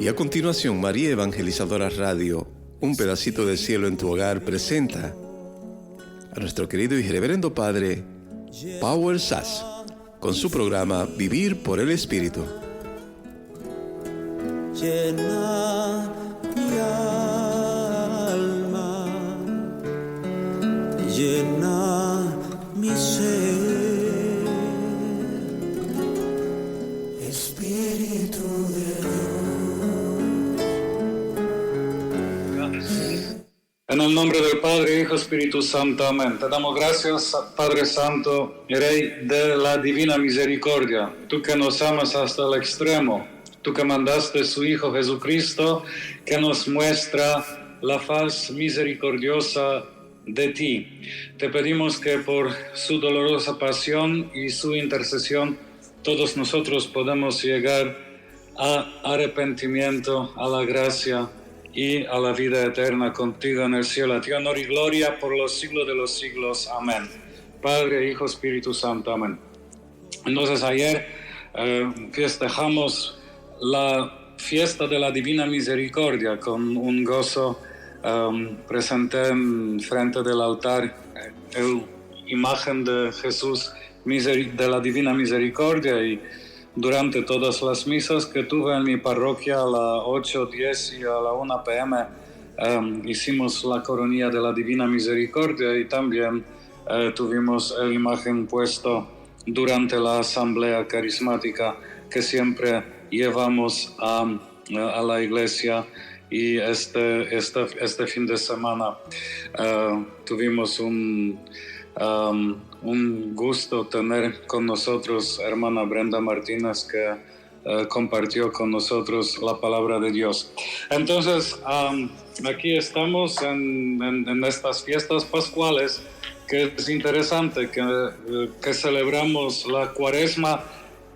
Y a continuación, María Evangelizadora Radio, un pedacito del cielo en tu hogar, presenta a nuestro querido y reverendo Padre Power Sass con su programa Vivir por el Espíritu. Llena mi alma, llena mi ser, Espíritu de Dios. En el nombre del Padre, Hijo, Espíritu Santo. Amén. Te damos gracias, Padre Santo, Rey de la Divina Misericordia, tú que nos amas hasta el extremo, tú que mandaste su Hijo Jesucristo, que nos muestra la faz misericordiosa de ti. Te pedimos que por su dolorosa pasión y su intercesión, todos nosotros podamos llegar a arrepentimiento, a la gracia y a la vida eterna contigo en el cielo. A ti honor y gloria por los siglos de los siglos. Amén. Padre, Hijo, Espíritu Santo. Amén. Entonces ayer festejamos la fiesta de la Divina Misericordia con un gozo. Presenté en frente del altar la imagen de Jesús de la Divina Misericordia, y durante todas las misas que tuve en mi parroquia a las 8, 10 y a la 1 p.m. Hicimos la coronilla de la Divina Misericordia, y también tuvimos la imagen puesto durante la asamblea carismática que siempre llevamos a la iglesia. Y este fin de semana tuvimos un gusto tener con nosotros a hermana Brenda Martínez, que compartió con nosotros la palabra de Dios. Entonces, aquí estamos en estas fiestas pascuales, que es interesante que celebramos la Cuaresma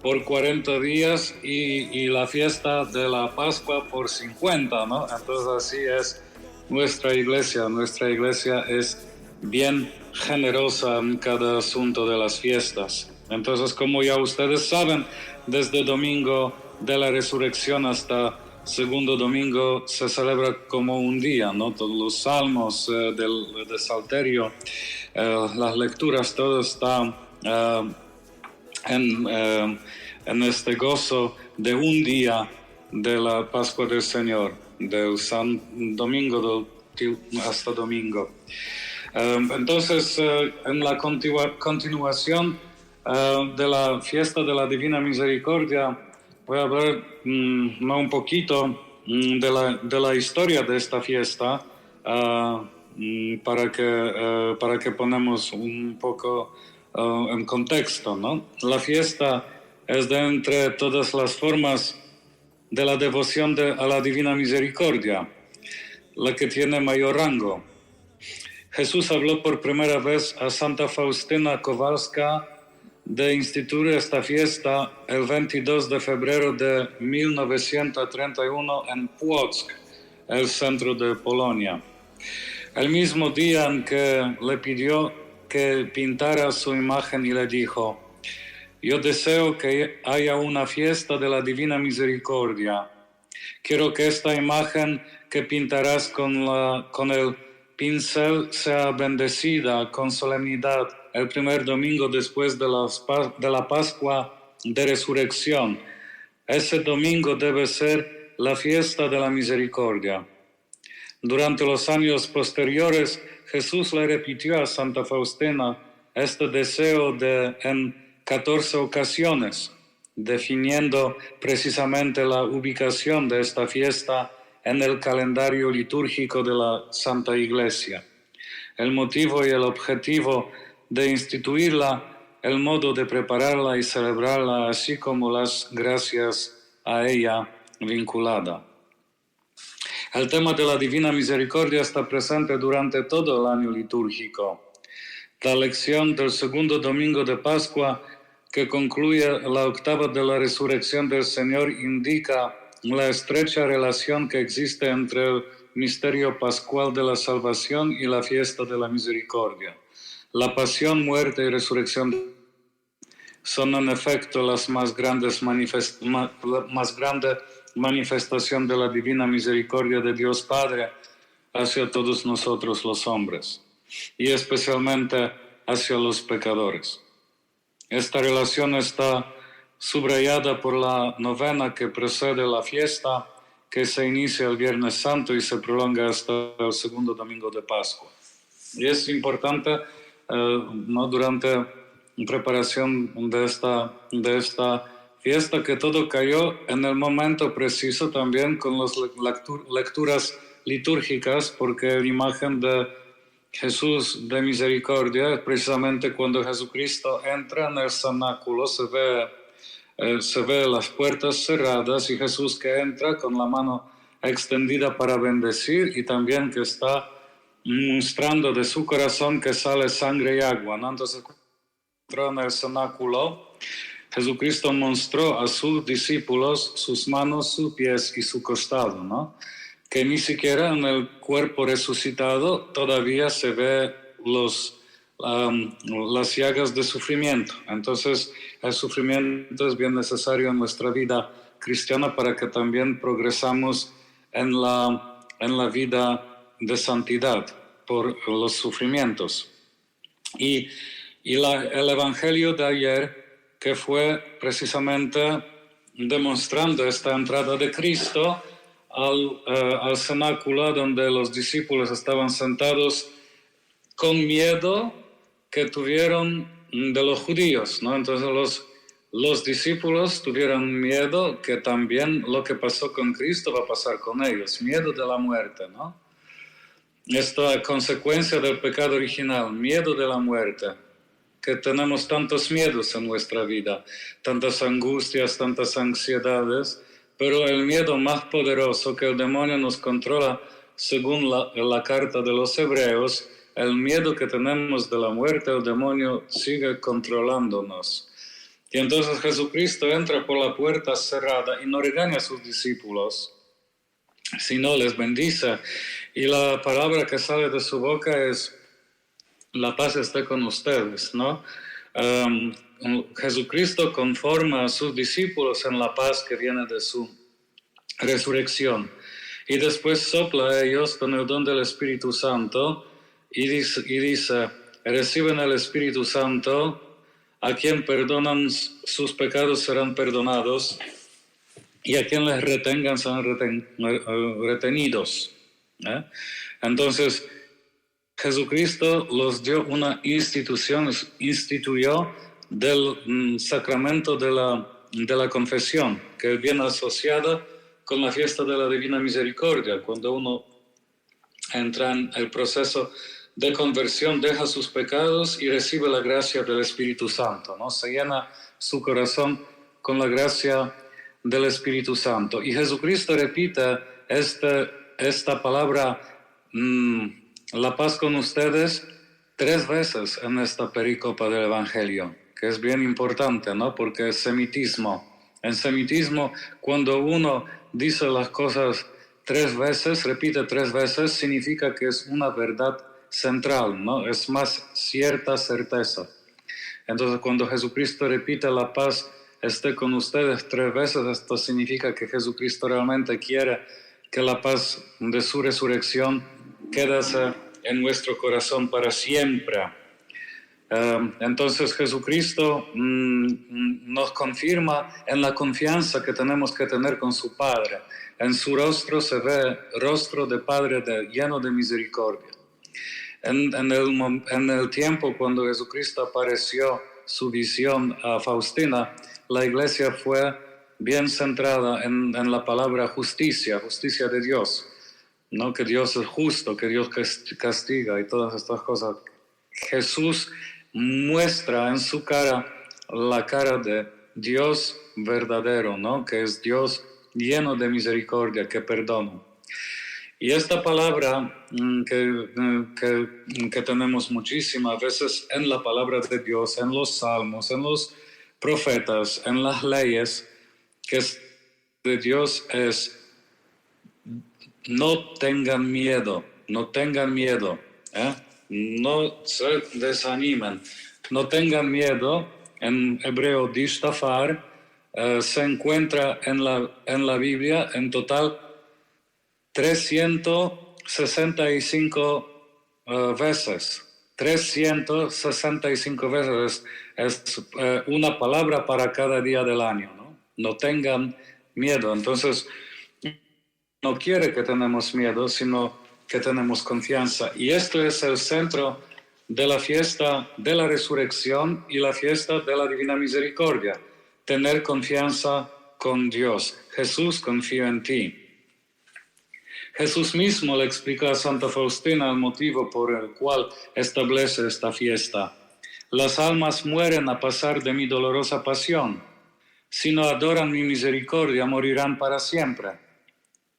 por 40 días y la fiesta de la Pascua por 50, ¿no? Entonces así es nuestra iglesia. Nuestra iglesia es bien generosa en cada asunto de las fiestas. Entonces, como ya ustedes saben, desde domingo de la resurrección hasta segundo domingo se celebra como un día, ¿no? Todos los salmos del Salterio, las lecturas, todo está en este gozo de un día de la Pascua del Señor, del Domingo hasta domingo. Entonces, en la continuación de la fiesta de la Divina Misericordia, voy a hablar un poquito de la historia de esta fiesta, para que ponemos un poco en contexto, ¿no? La fiesta es de entre todas las formas de la devoción a la Divina Misericordia, la que tiene mayor rango. Jesús habló por primera vez a Santa Faustina Kowalska de instituir esta fiesta el 22 de febrero de 1931 en Płock, el centro de Polonia. El mismo día en que le pidió que pintara su imagen y le dijo: yo deseo que haya una fiesta de la Divina Misericordia. Quiero que esta imagen que pintarás con el pincel sea bendecida con solemnidad el primer domingo después de la Pascua de Resurrección. Ese domingo debe ser la fiesta de la misericordia. Durante los años posteriores, Jesús le repitió a Santa Faustina este deseo en 14 ocasiones, definiendo precisamente la ubicación de esta fiesta en el calendario litúrgico de la Santa Iglesia. El motivo y el objetivo de instituirla, el modo de prepararla y celebrarla, así como las gracias a ella vinculada. El tema de la Divina Misericordia está presente durante todo el año litúrgico. La lección del segundo domingo de Pascua, que concluye la octava de la resurrección del Señor, indica la estrecha relación que existe entre el misterio pascual de la salvación y la fiesta de la misericordia. La pasión, muerte y resurrección son en efecto las más grandes manifestación de la divina misericordia de Dios Padre hacia todos nosotros los hombres, y especialmente hacia los pecadores. Esta relación está subrayada por la novena que precede la fiesta, que se inicia el Viernes Santo y se prolonga hasta el segundo domingo de Pascua. Y es importante, ¿no?, durante la preparación de esta fiesta, que todo cayó en el momento preciso también con las lecturas litúrgicas, porque la imagen de Jesús de misericordia, precisamente cuando Jesucristo entra en el cenáculo, se ve las puertas cerradas y Jesús que entra con la mano extendida para bendecir, y también que está mostrando de su corazón que sale sangre y agua, ¿no? Entonces, entró en el cenáculo, Jesucristo mostró a sus discípulos sus manos, sus pies y su costado, ¿no? Que ni siquiera en el cuerpo resucitado todavía se ve las llagas de sufrimiento. Entonces, el sufrimiento es bien necesario en nuestra vida cristiana para que también progresamos en la vida de santidad por los sufrimientos. Y el Evangelio de ayer, que fue precisamente demostrando esta entrada de Cristo al cenáculo, donde los discípulos estaban sentados con miedo que tuvieron de los judíos, ¿no? Entonces los discípulos tuvieron miedo que también lo que pasó con Cristo va a pasar con ellos, miedo de la muerte, ¿no? Esta consecuencia del pecado original, miedo de la muerte, que tenemos tantos miedos en nuestra vida, tantas angustias, tantas ansiedades, pero el miedo más poderoso que el demonio nos controla, según la carta de los Hebreos, el miedo que tenemos de la muerte, el demonio sigue controlándonos. Y entonces Jesucristo entra por la puerta cerrada y no regaña a sus discípulos, sino les bendice. Y la palabra que sale de su boca es: la paz esté con ustedes, ¿no? Jesucristo conforma a sus discípulos en la paz que viene de su resurrección. Y después sopla a ellos con el don del Espíritu Santo y dice: reciben el Espíritu Santo, a quien perdonan sus pecados serán perdonados, y a quien les retengan serán retenidos. Entonces, Jesucristo los dio una institución, instituyó del sacramento de la confesión, que viene asociada con la fiesta de la Divina Misericordia. Cuando uno entra en el proceso de conversión, deja sus pecados y recibe la gracia del Espíritu Santo, ¿no? Se llena su corazón con la gracia del Espíritu Santo. Y Jesucristo repite esta palabra, la paz con ustedes, 3 veces en esta pericopa del Evangelio, que es bien importante, ¿no? Porque es semitismo. En semitismo, cuando uno dice las cosas 3 veces, repite 3 veces, significa que es una verdad central, ¿no? Es más cierta certeza. Entonces, cuando Jesucristo repite la paz esté con ustedes 3 veces, esto significa que Jesucristo realmente quiere que la paz de su resurrección quédase en nuestro corazón para siempre. Entonces Jesucristo nos confirma en la confianza que tenemos que tener con su Padre. En su rostro se ve rostro de Padre lleno de misericordia. En el tiempo cuando Jesucristo apareció su visión a Faustina, la iglesia fue bien centrada en la palabra justicia de Dios, ¿no? Que Dios es justo, que Dios castiga y todas estas cosas. Jesús muestra en su cara la cara de Dios verdadero, ¿no? Que es Dios lleno de misericordia, que perdona. Y esta palabra que tenemos muchísimas veces en la palabra de Dios, en los salmos, en los profetas, en las leyes, que es de Dios, es: no tengan miedo, no se desanimen, no tengan miedo. En hebreo, dishtafar, se encuentra en la Biblia en total 365 veces. 365 veces es una palabra para cada día del año, ¿no? No tengan miedo. Entonces, no quiere que tenemos miedo, sino que tenemos confianza. Y esto es el centro de la fiesta de la resurrección y la fiesta de la Divina Misericordia. Tener confianza con Dios. Jesús, confío en ti. Jesús mismo le explica a Santa Faustina el motivo por el cual establece esta fiesta. Las almas mueren a pasar de mi dolorosa pasión. Si no adoran mi misericordia, morirán para siempre.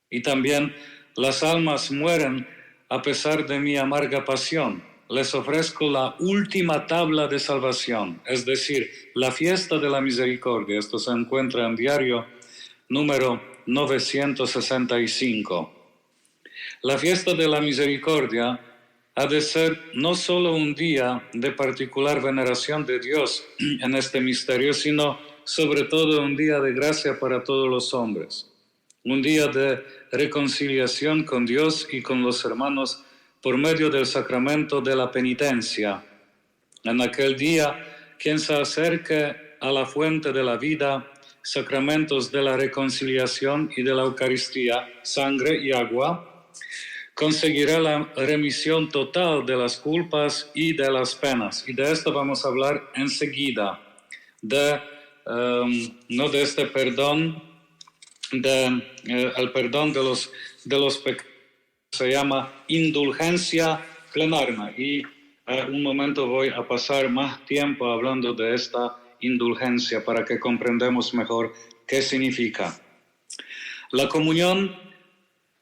Y también las almas mueren a pesar de mi amarga pasión. Les ofrezco la última tabla de salvación, es decir, la fiesta de la misericordia. Esto se encuentra en diario número 965. La fiesta de la misericordia ha de ser no solo un día de particular veneración de Dios en este misterio, sino sobre todo un día de gracia para todos los hombres. Un día de reconciliación con Dios y con los hermanos por medio del sacramento de la penitencia. En aquel día, quien se acerque a la fuente de la vida, sacramentos de la reconciliación y de la Eucaristía, sangre y agua, conseguirá la remisión total de las culpas y de las penas. Y de esto vamos a hablar enseguida, no de este perdón, el perdón de los pecados. Se llama indulgencia plenaria. Y un momento voy a pasar más tiempo hablando de esta indulgencia para que comprendamos mejor qué significa. La comunión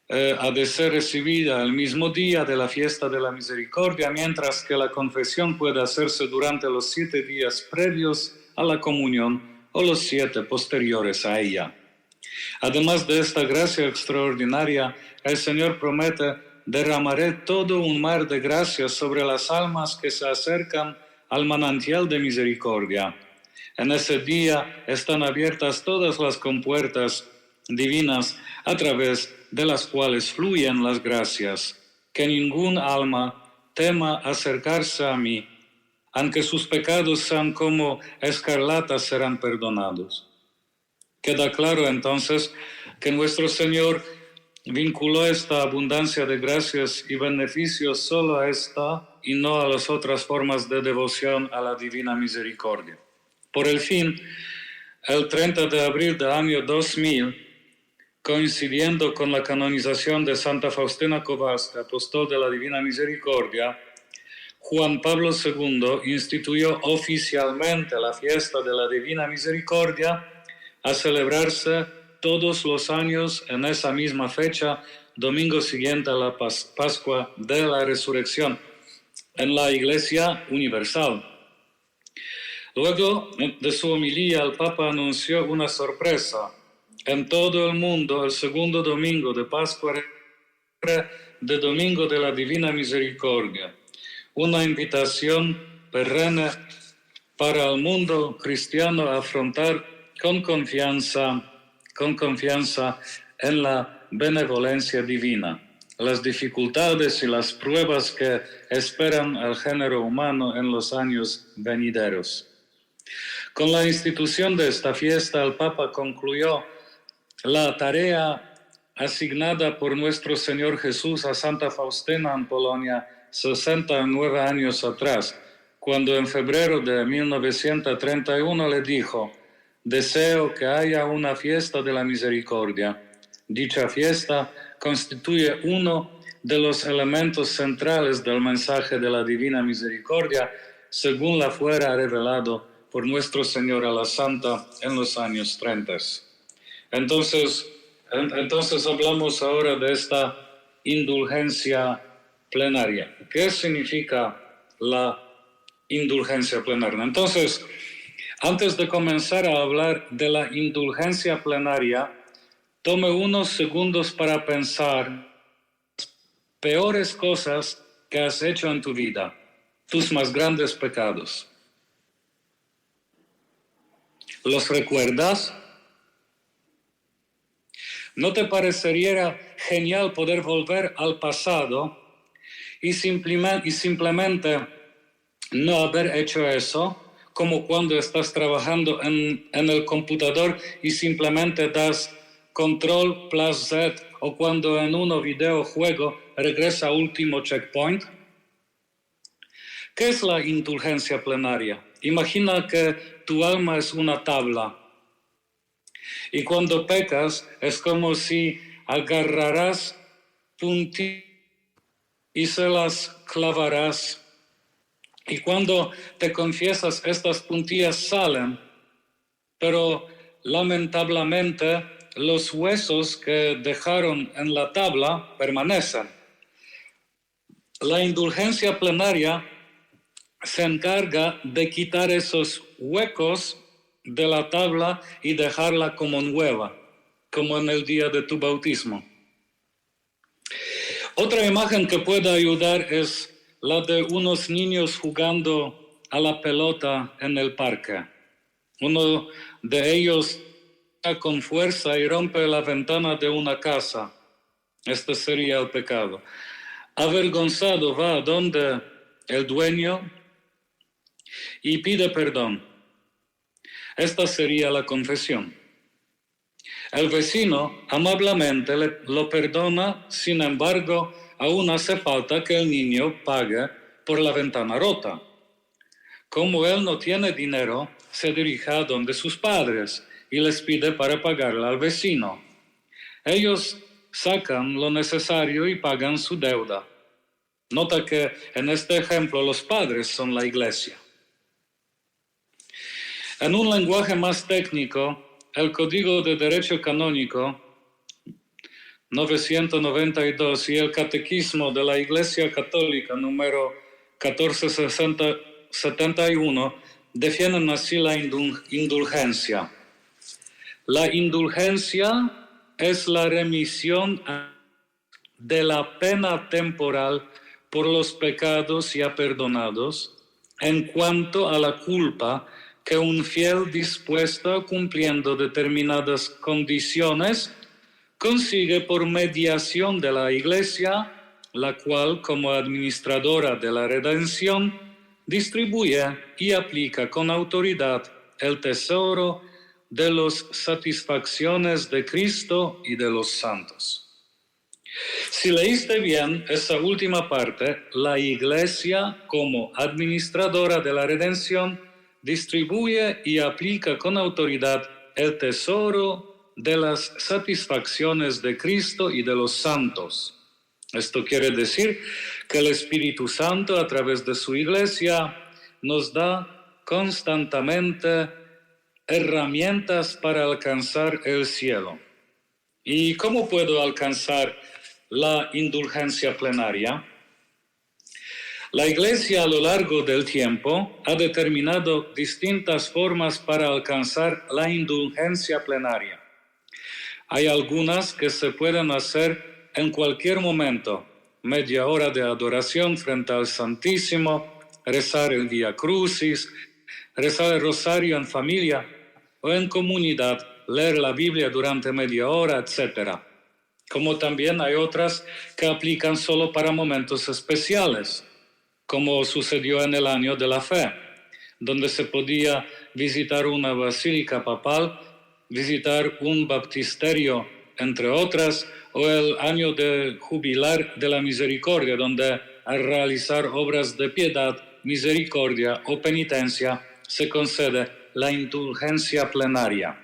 ha de ser recibida el mismo día de la fiesta de la misericordia, mientras que la confesión puede hacerse durante los 7 días previos a la comunión o los 7 posteriores a ella. Además de esta gracia extraordinaria, el Señor promete: derramaré todo un mar de gracias sobre las almas que se acercan al manantial de misericordia. En ese día están abiertas todas las compuertas divinas a través de las cuales fluyen las gracias. Que ningún alma tema acercarse a mí, aunque sus pecados sean como escarlata, serán perdonados. Queda claro entonces que nuestro Señor vinculó esta abundancia de gracias y beneficios solo a esta y no a las otras formas de devoción a la Divina Misericordia. Por el fin, el 30 de abril del año 2000, coincidiendo con la canonización de Santa Faustina Kowalska, apóstol de la Divina Misericordia, Juan Pablo II instituyó oficialmente la fiesta de la Divina Misericordia a celebrarse todos los años en esa misma fecha, domingo siguiente a la Pascua de la Resurrección, en la Iglesia Universal. Luego de su homilía, el Papa anunció una sorpresa. En todo el mundo, el segundo domingo de Pascua de Domingo de la Divina Misericordia, una invitación perenne para el mundo cristiano a afrontar con confianza en la benevolencia divina, las dificultades y las pruebas que esperan al género humano en los años venideros. Con la institución de esta fiesta, el Papa concluyó la tarea asignada por nuestro Señor Jesús a Santa Faustina en Polonia 69 años atrás, cuando en febrero de 1931 le dijo: deseo que haya una fiesta de la misericordia. Dicha fiesta constituye uno de los elementos centrales del mensaje de la Divina Misericordia, según la fuera revelado por nuestro Señor a la Santa en los años 30. Entonces hablamos ahora de esta indulgencia plenaria. ¿Qué significa la indulgencia plenaria? Entonces, antes de comenzar a hablar de la indulgencia plenaria, tome unos segundos para pensar las peores cosas que has hecho en tu vida, tus más grandes pecados. ¿Los recuerdas? ¿No te parecería genial poder volver al pasado y simplemente no haber hecho eso? Como cuando estás trabajando en el computador y simplemente das control plus Z, o cuando en un videojuego regresa al último checkpoint. ¿Qué es la indulgencia plenaria? Imagina que tu alma es una tabla y cuando pecas es como si agarrarás puntillas y se las clavarás. Y cuando te confiesas, estas puntillas salen, pero lamentablemente los huesos que dejaron en la tabla permanecen. La indulgencia plenaria se encarga de quitar esos huecos de la tabla y dejarla como nueva, como en el día de tu bautismo. Otra imagen que puede ayudar es la de unos niños jugando a la pelota en el parque. Uno de ellos está con fuerza y rompe la ventana de una casa. Este sería el pecado. Avergonzado va donde el dueño y pide perdón. Esta sería la confesión. El vecino amablemente lo perdona, sin embargo, aún hace falta que el niño pague por la ventana rota. Como él no tiene dinero, se dirige a donde sus padres y les pide para pagarle al vecino. Ellos sacan lo necesario y pagan su deuda. Nota que en este ejemplo los padres son la iglesia. En un lenguaje más técnico, el Código de Derecho Canónico 992 y el Catequismo de la Iglesia Católica número 1471 definen así la indulgencia. La indulgencia es la remisión de la pena temporal por los pecados ya perdonados en cuanto a la culpa que un fiel dispuesto cumpliendo determinadas condiciones consigue por mediación de la Iglesia, la cual como administradora de la redención distribuye y aplica con autoridad el tesoro de las satisfacciones de Cristo y de los santos. Si leíste bien esa última parte, la Iglesia como administradora de la redención distribuye y aplica con autoridad el tesoro de las satisfacciones de Cristo y de los santos. Esto quiere decir que el Espíritu Santo, a través de su Iglesia, nos da constantemente herramientas para alcanzar el cielo. ¿Y cómo puedo alcanzar la indulgencia plenaria? La Iglesia a lo largo del tiempo ha determinado distintas formas para alcanzar la indulgencia plenaria. Hay algunas que se pueden hacer en cualquier momento: media hora de adoración frente al Santísimo, rezar el Vía Crucis, rezar el rosario en familia o en comunidad, leer la Biblia durante media hora, etc. Como también hay otras que aplican solo para momentos especiales, como sucedió en el Año de la Fe, donde se podía visitar una basílica papal, visitar un baptisterio, entre otras, o el Año de Jubilar de la Misericordia, donde al realizar obras de piedad, misericordia o penitencia se concede la indulgencia plenaria.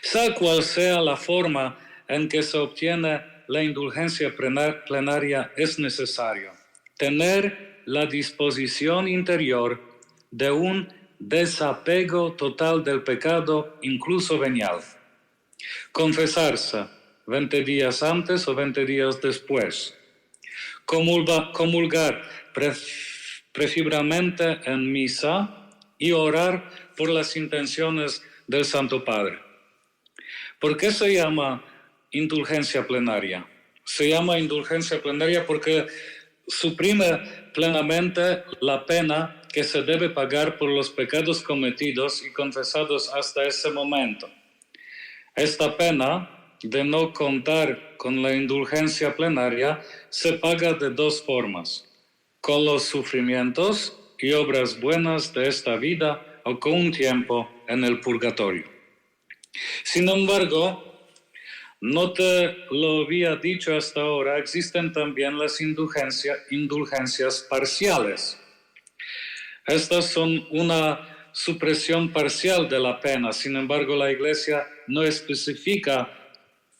Sea cual sea la forma en que se obtiene la indulgencia plenaria, es necesario tener la disposición interior de un desapego total del pecado, incluso venial. Confesarse 20 días antes o 20 días después. Comulgar preferiblemente en misa y orar por las intenciones del Santo Padre. ¿Por qué se llama indulgencia plenaria? Se llama indulgencia plenaria porque suprime plenamente la pena que se debe pagar por los pecados cometidos y confesados hasta ese momento. Esta pena de no contar con la indulgencia plenaria se paga de dos formas: con los sufrimientos y obras buenas de esta vida o con un tiempo en el purgatorio. Sin embargo, no te lo había dicho hasta ahora, existen también las indulgencias parciales. Estas son una supresión parcial de la pena. Sin embargo, la Iglesia no especifica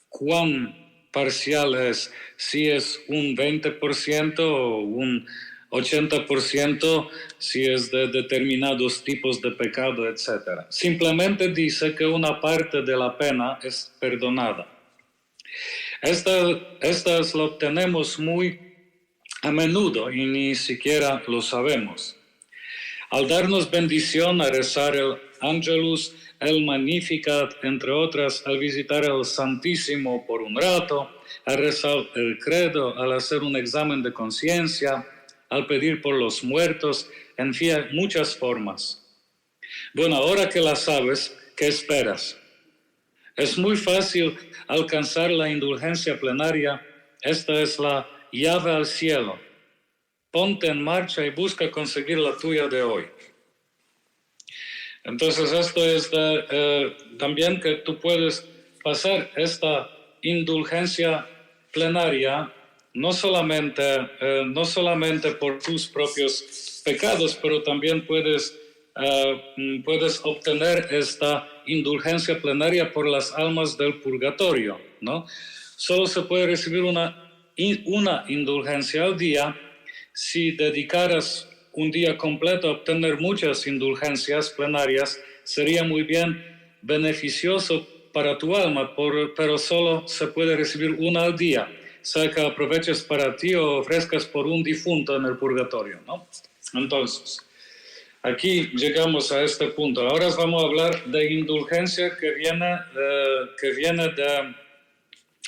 cuán parcial es, si es un 20% o un 80%, si es de determinados tipos de pecado, etc. Simplemente dice que una parte de la pena es perdonada. Estas lo obtenemos muy a menudo y ni siquiera lo sabemos. Al darnos bendición, a rezar el Angelus, el Magnificat, entre otras, al visitar el Santísimo por un rato, a rezar el Credo, al hacer un examen de conciencia, al pedir por los muertos, en fin, muchas formas. Bueno, ahora que la sabes, ¿qué esperas? Es muy fácil alcanzar la indulgencia plenaria. Esta es la llave al cielo. Ponte en marcha y busca conseguir la tuya de hoy. Entonces esto es también que tú puedes pasar esta indulgencia plenaria no solamente por tus propios pecados, pero también puedes obtener esta indulgencia plenaria por las almas del purgatorio, ¿no? Solo se puede recibir una indulgencia al día. Si dedicaras un día completo a obtener muchas indulgencias plenarias, sería muy bien beneficioso para tu alma, pero solo se puede recibir una al día, sea que aproveches para ti o ofrezcas por un difunto en el purgatorio, ¿no? Entonces, aquí llegamos a este punto. Ahora vamos a hablar de indulgencia que viene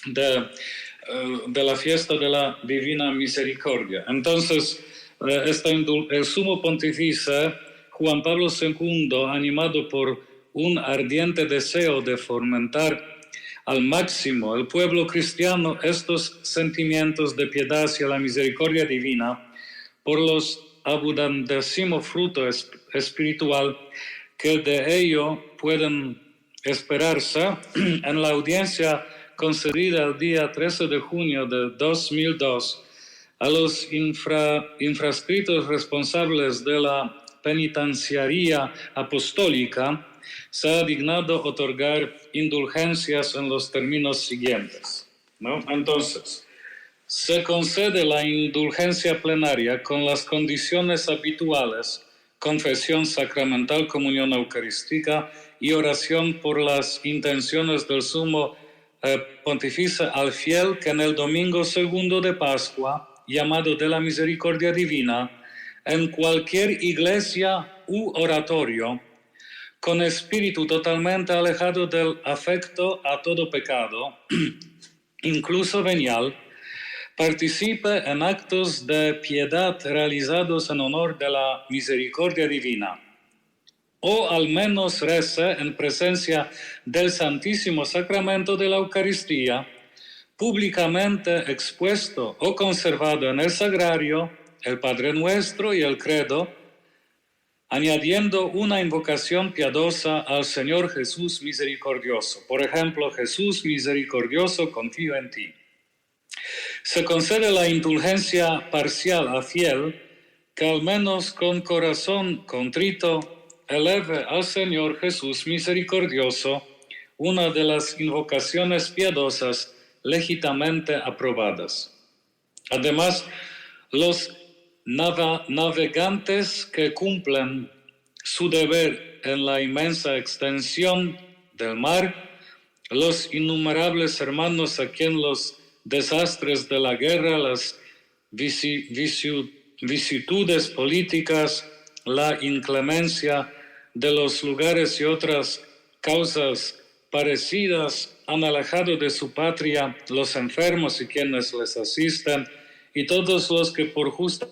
de la fiesta de la Divina Misericordia. Entonces, el sumo pontífice Juan Pablo II, animado por un ardiente deseo de fomentar al máximo el pueblo cristiano estos sentimientos de piedad hacia la misericordia divina, por los abundantísimo fruto espiritual que de ello pueden esperarse, en la audiencia concedida el día 13 de junio de 2002 a los infrascritos responsables de la penitenciaría apostólica, se ha dignado otorgar indulgencias en los términos siguientes, ¿no? Entonces, se concede la indulgencia plenaria con las condiciones habituales: confesión sacramental, comunión eucarística y oración por las intenciones del sumo pontífice al fiel que en el domingo segundo de Pascua, llamado de la misericordia divina, en cualquier iglesia u oratorio, con espíritu totalmente alejado del afecto a todo pecado, incluso venial, participe en actos de piedad realizados en honor de la misericordia divina, o al menos rece en presencia del Santísimo Sacramento de la Eucaristía, públicamente expuesto o conservado en el sagrario, el Padre Nuestro y el Credo, añadiendo una invocación piadosa al Señor Jesús misericordioso. Por ejemplo, Jesús misericordioso, confío en ti. Se concede la indulgencia parcial a fiel que al menos con corazón contrito eleve al Señor Jesús misericordioso una de las invocaciones piadosas legítimamente aprobadas. Además, los navegantes que cumplen su deber en la inmensa extensión del mar, los innumerables hermanos a quien los desastres de la guerra, las vicitudes políticas, la inclemencia de los lugares y otras causas parecidas han alejado de su patria, los enfermos y quienes les asisten, y todos los que por justa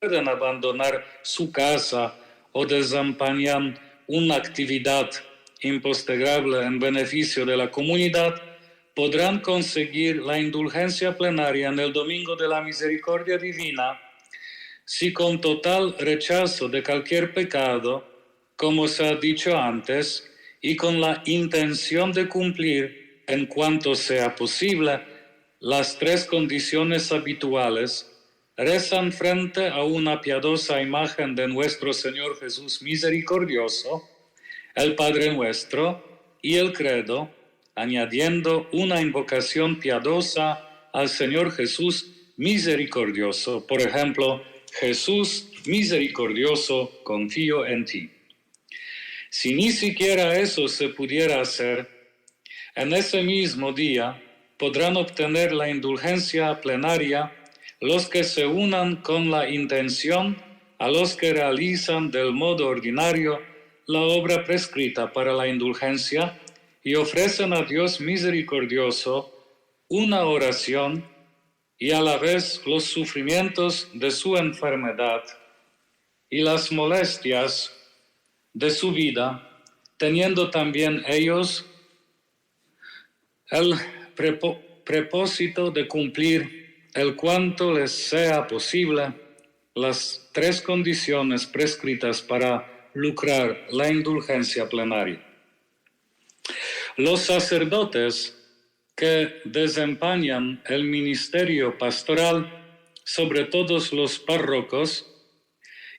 pueden abandonar su casa o desempeñan una actividad impostergable en beneficio de la comunidad, podrán conseguir la indulgencia plenaria en el Domingo de la Misericordia Divina si con total rechazo de cualquier pecado, como se ha dicho antes, y con la intención de cumplir, en cuanto sea posible, las 3 condiciones habituales, rezan frente a una piadosa imagen de nuestro Señor Jesús misericordioso, el Padre Nuestro y el Credo, añadiendo una invocación piadosa al Señor Jesús misericordioso. Por ejemplo, Jesús misericordioso, confío en ti. Si ni siquiera eso se pudiera hacer, en ese mismo día podrán obtener la indulgencia plenaria los que se unan con la intención a los que realizan del modo ordinario la obra prescrita para la indulgencia y ofrecen a Dios misericordioso una oración y a la vez los sufrimientos de su enfermedad y las molestias de su vida, teniendo también ellos el propósito de cumplir el cuanto les sea posible las 3 condiciones prescritas para lucrar la indulgencia plenaria. Los sacerdotes que desempeñan el ministerio pastoral sobre todos los párrocos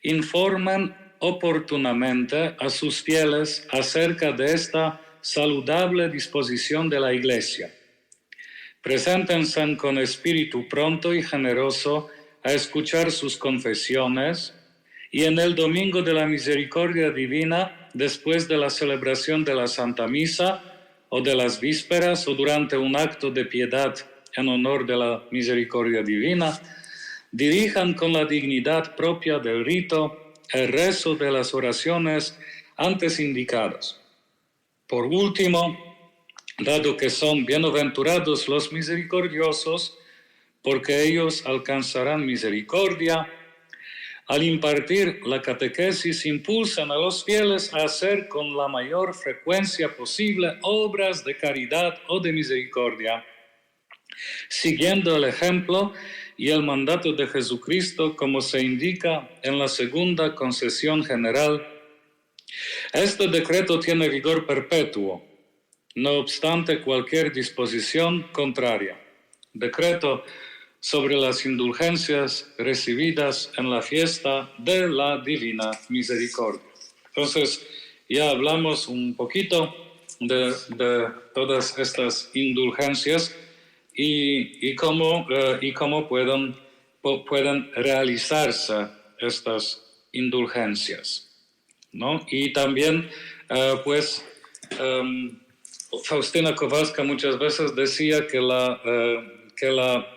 informan oportunamente a sus fieles acerca de esta saludable disposición de la Iglesia. Preséntense con espíritu pronto y generoso a escuchar sus confesiones y en el Domingo de la Misericordia Divina, después de la celebración de la Santa Misa o de las vísperas o durante un acto de piedad en honor de la Misericordia Divina, dirijan con la dignidad propia del rito el rezo de las oraciones antes indicadas. Por último, dado que son bienaventurados los misericordiosos, porque ellos alcanzarán misericordia, al impartir la catequesis impulsan a los fieles a hacer con la mayor frecuencia posible obras de caridad o de misericordia, siguiendo el ejemplo y el mandato de Jesucristo como se indica en la segunda concesión general. Este decreto tiene vigor perpetuo, no obstante cualquier disposición contraria. Decreto sobre las indulgencias recibidas en la fiesta de la Divina Misericordia. Entonces, ya hablamos un poquito de todas estas indulgencias y cómo pueden realizarse estas indulgencias, ¿no? Y también, Faustina Kowalska muchas veces decía que la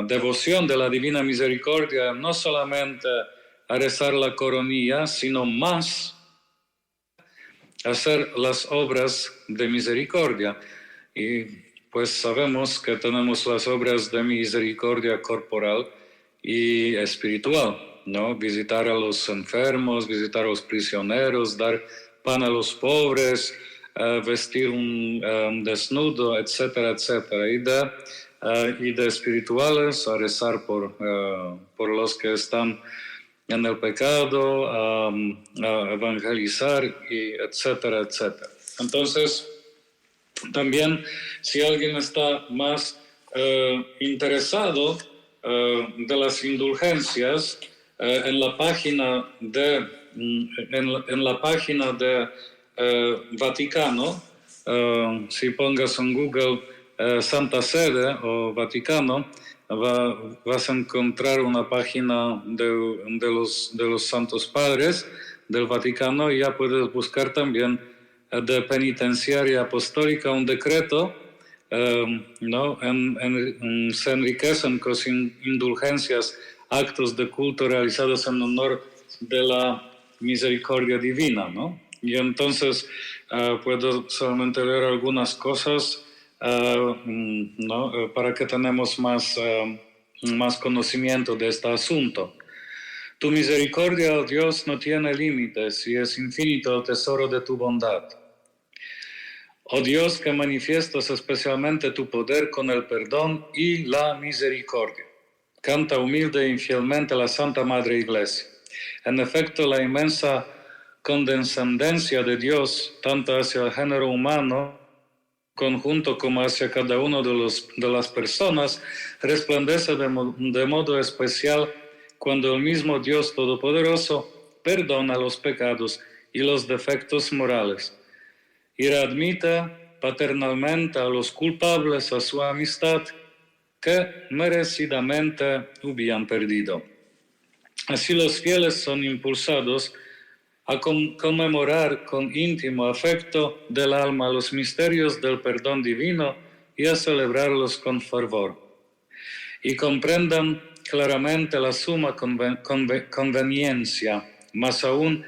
devoción de la Divina Misericordia no solamente a rezar la coronilla, sino más hacer las obras de misericordia. Y pues sabemos que tenemos las obras de misericordia corporal y espiritual, ¿no? Visitar a los enfermos, visitar a los prisioneros, dar pan a los pobres, vestir un desnudo, etcétera, etcétera. Y de espirituales, a rezar por los que están en el pecado, a evangelizar, y etcétera, etcétera. Entonces, también, si alguien está más interesado de las indulgencias, en la página de Vaticano, si pongas en Google Santa Sede o Vaticano, vas a encontrar una página de los Santos Padres del Vaticano, y ya puedes buscar también de penitenciaria apostólica un decreto, ¿no? Se enriquecen con indulgencias, actos de culto realizados en honor de la misericordia divina, ¿no? Y entonces puedo solamente leer algunas cosas, ¿no? Para que tenemos más conocimiento de este asunto. Tu misericordia, oh Dios, no tiene límites y es infinito el tesoro de tu bondad. Oh Dios, que manifiestas especialmente tu poder con el perdón y la misericordia. Canta humilde e infielmente la Santa Madre Iglesia. En efecto, la inmensa condescendencia de Dios, tanto hacia el género humano, conjunto como hacia cada uno de las personas, resplandece de modo especial cuando el mismo Dios Todopoderoso perdona los pecados y los defectos morales y readmite paternalmente a los culpables a su amistad que merecidamente hubieran perdido. Así los fieles son impulsados a conmemorar con íntimo afecto del alma los misterios del perdón divino y a celebrarlos con fervor. Y comprendan claramente la suma conveniencia, más aún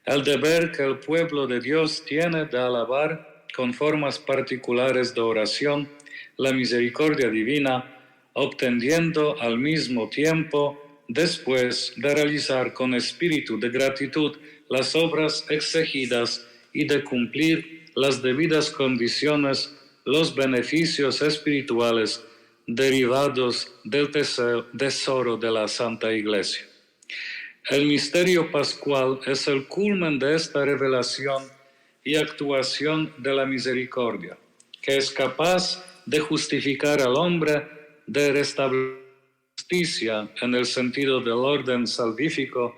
el deber que el pueblo de Dios tiene de alabar con formas particulares de oración la misericordia divina, obteniendo al mismo tiempo, después de realizar con espíritu de gratitud las obras exigidas y de cumplir las debidas condiciones, los beneficios espirituales derivados del tesoro de la Santa Iglesia. El misterio pascual es el culmen de esta revelación y actuación de la misericordia, que es capaz de justificar al hombre, de restablecer justicia en el sentido del orden salvífico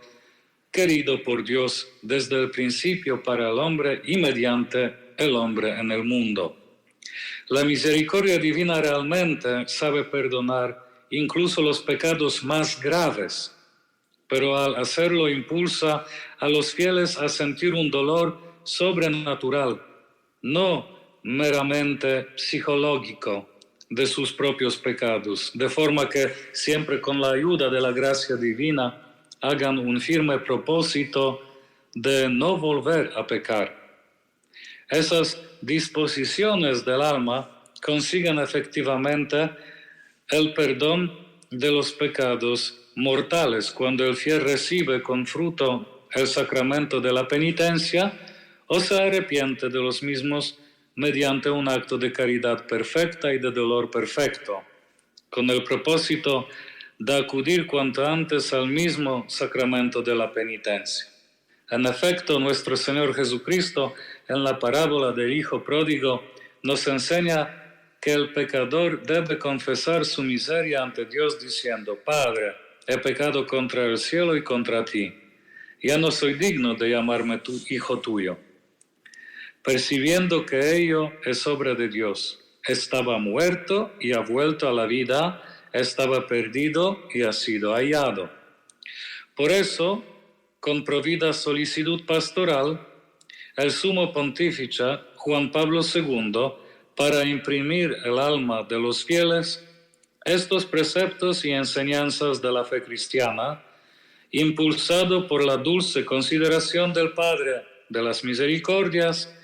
querido por Dios desde el principio para el hombre y mediante el hombre en el mundo. La misericordia divina realmente sabe perdonar incluso los pecados más graves, pero al hacerlo impulsa a los fieles a sentir un dolor sobrenatural, no meramente psicológico de sus propios pecados, de forma que siempre con la ayuda de la gracia divina hagan un firme propósito de no volver a pecar. Esas disposiciones del alma consiguen efectivamente el perdón de los pecados mortales cuando el fiel recibe con fruto el sacramento de la penitencia o se arrepiente de los mismos mediante un acto de caridad perfecta y de dolor perfecto, con el propósito de acudir cuanto antes al mismo sacramento de la penitencia. En efecto, nuestro Señor Jesucristo, en la parábola del Hijo Pródigo, nos enseña que el pecador debe confesar su miseria ante Dios diciendo: Padre, he pecado contra el cielo y contra ti. Ya no soy digno de llamarme hijo tuyo. Percibiendo que ello es obra de Dios, estaba muerto y ha vuelto a la vida, estaba perdido y ha sido hallado. Por eso, con provida solicitud pastoral, el sumo pontífice Juan Pablo II, para imprimir el alma de los fieles, estos preceptos y enseñanzas de la fe cristiana, impulsado por la dulce consideración del Padre de las Misericordias,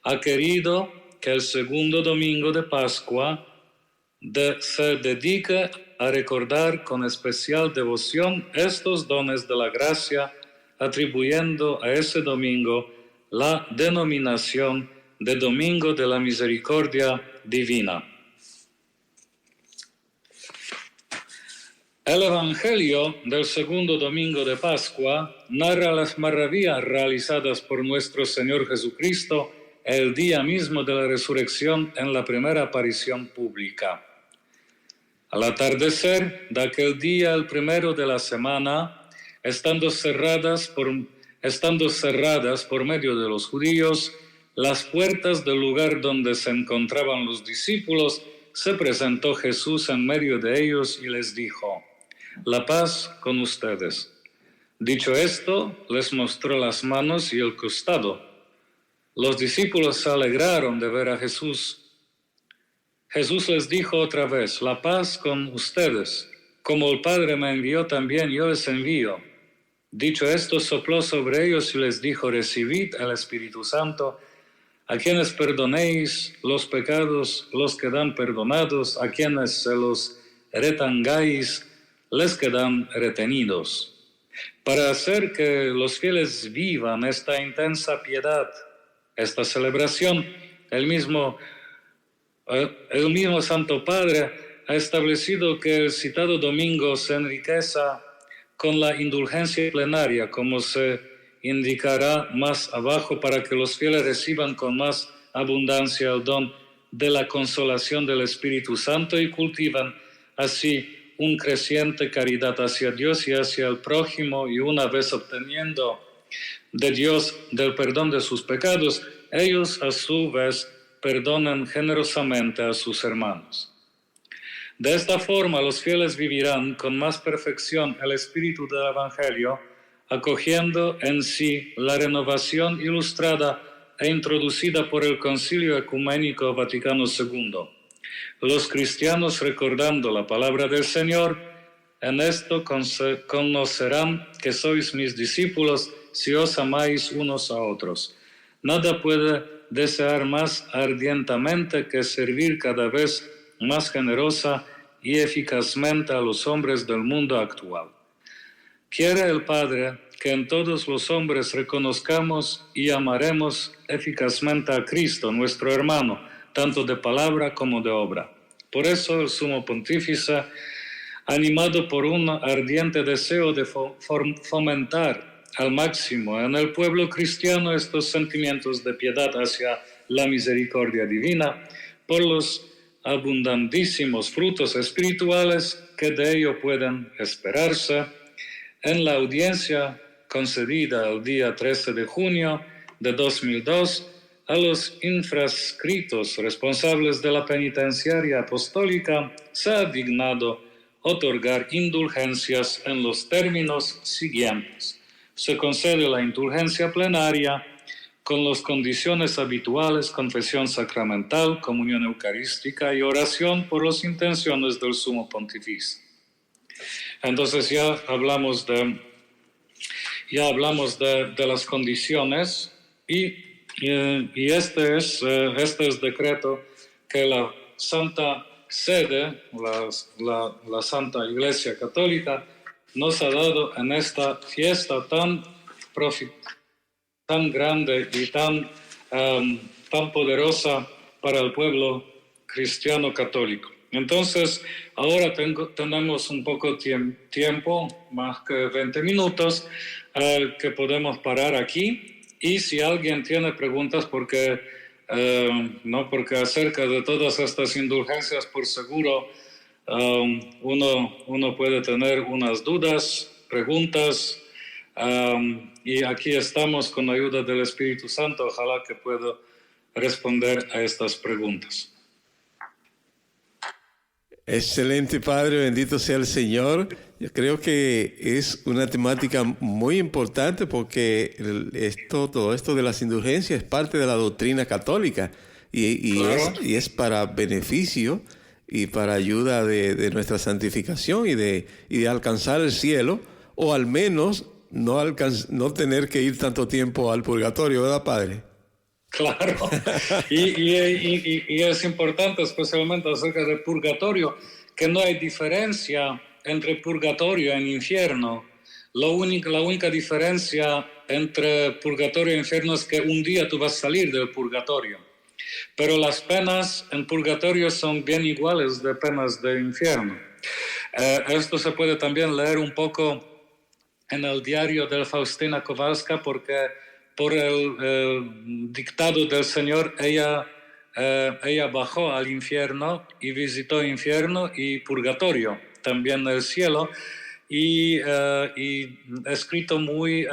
ha querido que el segundo domingo de Pascua se dedique a recordar con especial devoción estos dones de la gracia, atribuyendo a ese domingo la denominación de Domingo de la Misericordia Divina. El Evangelio del segundo domingo de Pascua narra las maravillas realizadas por nuestro Señor Jesucristo el día mismo de la resurrección en la primera aparición pública. Al atardecer de aquel día, el primero de la semana, estando cerradas por medio de los judíos, las puertas del lugar donde se encontraban los discípulos, se presentó Jesús en medio de ellos y les dijo: La paz con ustedes. Dicho esto, les mostró las manos y el costado. Los discípulos se alegraron de ver a Jesús. Jesús les dijo otra vez: La paz con ustedes. Como el Padre me envió, también yo les envío. Dicho esto, sopló sobre ellos y les dijo: Recibid el Espíritu Santo. A quienes perdonéis los pecados, los quedan perdonados. A quienes se los retengáis, les quedan retenidos. Para hacer que los fieles vivan esta intensa piedad, esta celebración el mismo Santo Padre ha establecido que el citado domingo se enriqueza con la indulgencia plenaria, como se indicará más abajo, para que los fieles reciban con más abundancia el don de la consolación del Espíritu Santo y cultivan así un creciente caridad hacia Dios y hacia el prójimo, y una vez obteniendo de Dios del perdón de sus pecados, ellos a su vez perdonan generosamente a sus hermanos. De esta forma, los fieles vivirán con más perfección el espíritu del Evangelio, acogiendo en sí la renovación ilustrada e introducida por el Concilio Ecuménico Vaticano II. Los cristianos, recordando la palabra del Señor, en esto conocerán que sois mis discípulos si os amáis unos a otros. Nada puede desear más ardientemente que servir cada vez más generosa y eficazmente a los hombres del mundo actual. Quiere el Padre que en todos los hombres reconozcamos y amaremos eficazmente a Cristo, nuestro hermano, tanto de palabra como de obra. Por eso el Sumo Pontífice, animado por un ardiente deseo de fomentar al máximo en el pueblo cristiano estos sentimientos de piedad hacia la misericordia divina, por los abundantísimos frutos espirituales que de ello pueden esperarse, en la audiencia concedida el día 13 de junio de 2002 a los infrascritos responsables de la penitenciaria apostólica se ha dignado otorgar indulgencias en los términos siguientes. Se concede la indulgencia plenaria con las condiciones habituales: confesión sacramental, comunión eucarística y oración por las intenciones del Sumo Pontífice. Entonces ya hablamos de las condiciones y este es decreto que la Santa Sede, la Santa Iglesia Católica, nos ha dado en esta fiesta tan grande y tan poderosa para el pueblo cristiano católico. Entonces, ahora tenemos un poco tiempo, más que 20 minutos, que podemos parar aquí. Y si alguien tiene preguntas, porque acerca de todas estas indulgencias, por seguro, uno puede tener unas dudas, preguntas, y aquí estamos con la ayuda del Espíritu Santo. Ojalá que pueda responder a estas preguntas. Excelente, Padre, bendito sea el Señor. Yo creo que es una temática muy importante porque todo esto de las indulgencias es parte de la doctrina católica y es para beneficio y para ayuda de nuestra santificación y de alcanzar el cielo, o al menos no tener que ir tanto tiempo al purgatorio, ¿verdad, Padre? Claro, y es importante especialmente acerca del purgatorio, que no hay diferencia entre purgatorio e infierno. La única diferencia entre purgatorio e infierno es que un día tú vas a salir del purgatorio, pero las penas en purgatorio son bien iguales de penas de infierno. Esto se puede también leer un poco en el diario de Faustina Kowalska, porque por el dictado del Señor, ella bajó al infierno y visitó infierno y purgatorio, también el cielo, y escrito muy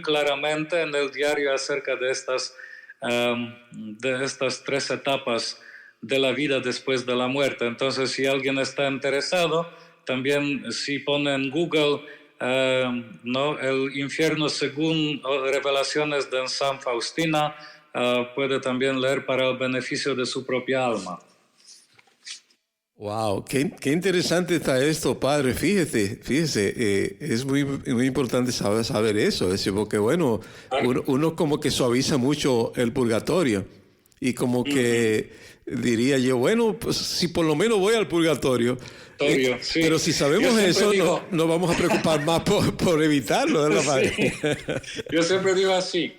claramente en el diario acerca de estas 3 etapas de la vida después de la muerte. Entonces, si alguien está interesado, también si pone en Google el infierno según revelaciones de San Faustina, puede también leer para el beneficio de su propia alma. Wow, qué interesante está esto, Padre. Fíjese, es muy importante saber eso, porque bueno, uno como que suaviza mucho el purgatorio y como que diría yo, bueno, pues si por lo menos voy al purgatorio. Sí. Pero si sabemos eso, no vamos a preocupar más por evitarlo, ¿verdad, Padre? Sí. Yo siempre digo así: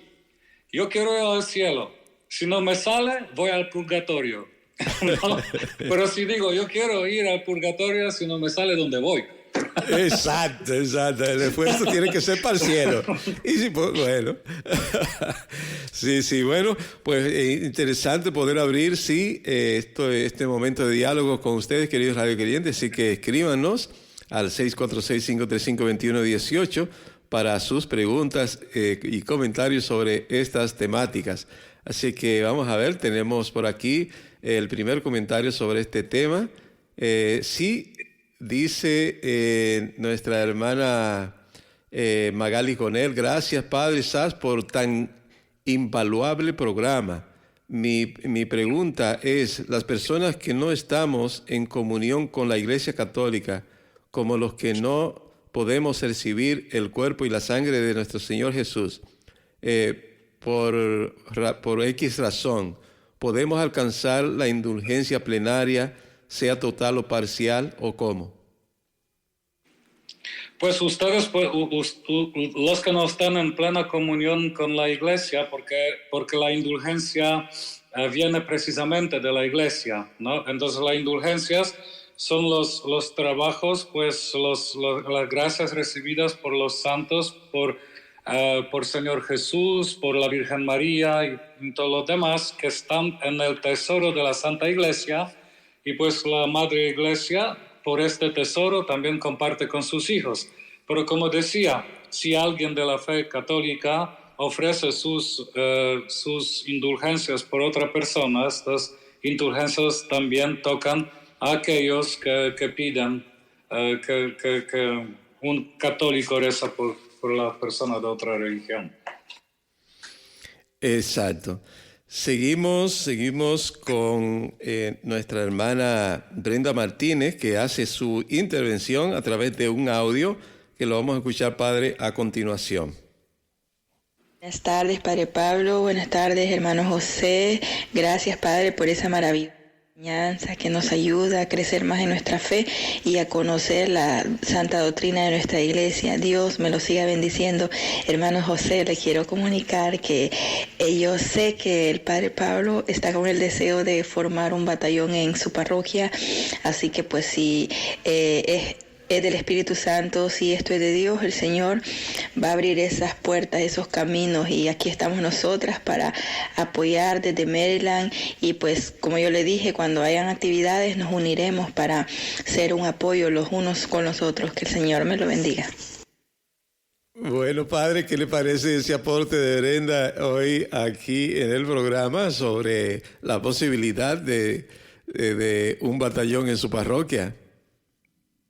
yo quiero ir al cielo, si no me sale, voy al purgatorio. ¿No? Pero si digo, yo quiero ir al purgatorio, si no me sale, ¿dónde voy? Exacto. El esfuerzo tiene que ser para el cielo. Y sí, pues, bueno. Sí, bueno, pues interesante poder abrir, sí, este momento de diálogo con ustedes, queridos radioquerientes. Así que escríbanos al 646-535-2118 para sus preguntas y comentarios sobre estas temáticas. Así que vamos a ver, tenemos por aquí el primer comentario sobre este tema. Sí, dice nuestra hermana Magali Conel: gracias, Padre Sass, por tan invaluable programa. Mi pregunta es, las personas que no estamos en comunión con la Iglesia Católica, como los que no podemos recibir el cuerpo y la sangre de nuestro Señor Jesús, por X razón, ¿podemos alcanzar la indulgencia plenaria, sea total o parcial, o cómo? Pues ustedes, los que no están en plena comunión con la Iglesia, porque la indulgencia viene precisamente de la Iglesia, ¿no? Entonces las indulgencias son los trabajos, pues las gracias recibidas por los santos, por Señor Jesús, por la Virgen María y todos los demás que están en el tesoro de la Santa Iglesia, y pues la Madre Iglesia por este tesoro también comparte con sus hijos. Pero como decía, si alguien de la fe católica ofrece sus indulgencias por otra persona, estas indulgencias también tocan a aquellos que piden que un católico reza por la persona de otra religión. Exacto. Seguimos con nuestra hermana Brenda Martínez, que hace su intervención a través de un audio que lo vamos a escuchar, Padre, a continuación. Buenas tardes, Padre Pablo. Buenas tardes, hermano José. Gracias, Padre, por esa maravillosa enseñanza que nos ayuda a crecer más en nuestra fe y a conocer la santa doctrina de nuestra iglesia. Dios me lo siga bendiciendo. Hermano José, le quiero comunicar que yo sé que el Padre Pablo está con el deseo de formar un batallón en su parroquia, así que pues si es del Espíritu Santo, si esto es de Dios, el Señor va a abrir esas puertas, esos caminos, y aquí estamos nosotras para apoyar desde Maryland. Y pues como yo le dije, cuando hayan actividades nos uniremos para ser un apoyo los unos con los otros. Que el Señor me lo bendiga. Bueno, Padre, ¿qué le parece ese aporte de Brenda hoy aquí en el programa sobre la posibilidad de un batallón en su parroquia?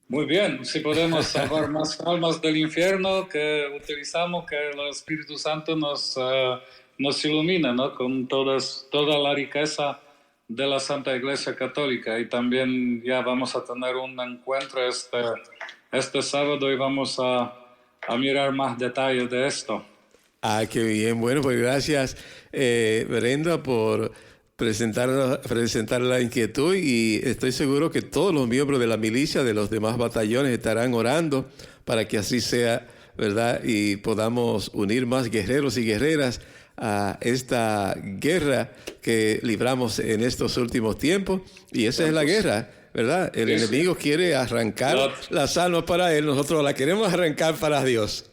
Muy bien, si podemos salvar más almas del infierno, que utilizamos, que el Espíritu Santo nos ilumina, ¿no? Con toda la riqueza de la Santa Iglesia Católica. Y también ya vamos a tener un encuentro este sábado y vamos a mirar más detalles de esto. Ah, qué bien. Bueno, pues gracias, Brenda, por presentar la inquietud, y estoy seguro que todos los miembros de la milicia de los demás batallones estarán orando para que así sea, ¿verdad? Y podamos unir más guerreros y guerreras a esta guerra que libramos en estos últimos tiempos. Y esa es la guerra, ¿verdad? El enemigo quiere arrancar las almas para él, nosotros la queremos arrancar para Dios.